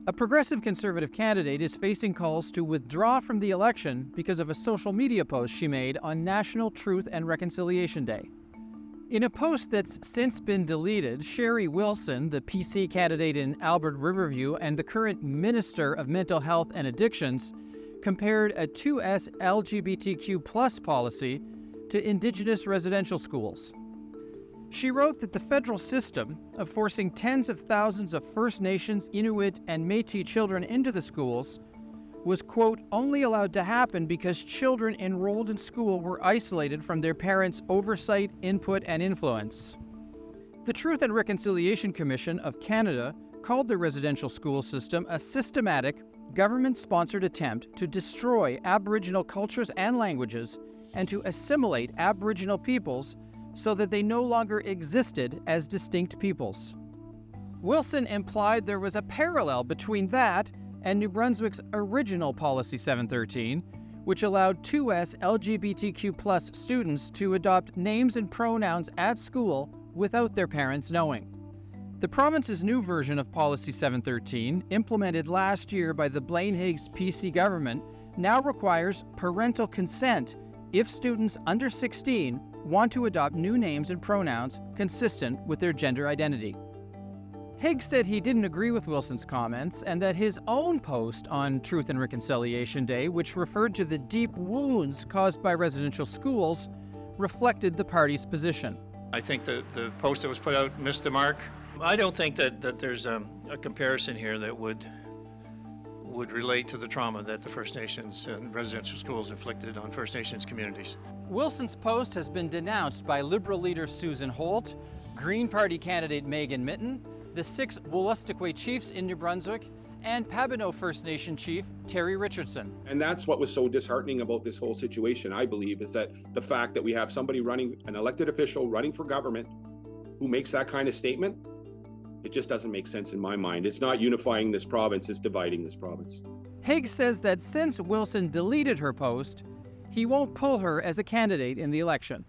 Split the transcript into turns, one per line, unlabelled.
A progressive Conservative candidate is facing calls to withdraw from the election because of a social media post she made on National Truth and Reconciliation Day. In a post that's since been deleted, Sherry Wilson, the PC candidate in Albert Riverview and the current Minister of Mental Health and Addictions, compared a 2S LGBTQ+ policy to Indigenous residential schools. She wrote that the federal system of forcing tens of thousands of First Nations, Inuit, and Métis children into the schools was, quote, only allowed to happen because children enrolled in school were isolated from their parents' oversight, input, and influence. The Truth and Reconciliation Commission of Canada called the residential school system a systematic, government-sponsored attempt to destroy Aboriginal cultures and languages and to assimilate Aboriginal peoples so that they no longer existed as distinct peoples. Wilson implied there was a parallel between that and New Brunswick's original Policy 713, which allowed 2S LGBTQ+ students to adopt names and pronouns at school without their parents knowing. The province's new version of Policy 713, implemented last year by the Blaine Higgs PC government, now requires parental consent if students under 16 want to adopt new names and pronouns consistent with their gender identity. Higgs said he didn't agree with Wilson's comments and that his own post on Truth and Reconciliation Day, which referred to the deep wounds caused by residential schools, reflected the party's position.
I think the post that was put out missed the mark. I don't think that there's a comparison here that would relate to the trauma that the First Nations and residential schools inflicted on First Nations communities.
Wilson's post has been denounced by Liberal leader Susan Holt, Green Party candidate Megan Mitton, the 6 Wolastoqey chiefs in New Brunswick, and Pabineau First Nation chief Terry Richardson.
And that's what was so disheartening about this whole situation, I believe, is that the fact that we have somebody running, an elected official running for government, who makes that kind of statement, it just doesn't make sense in my mind. It's not unifying this province, it's dividing this province.
Higgs says that since Wilson deleted her post, he won't pull her as a candidate in the election.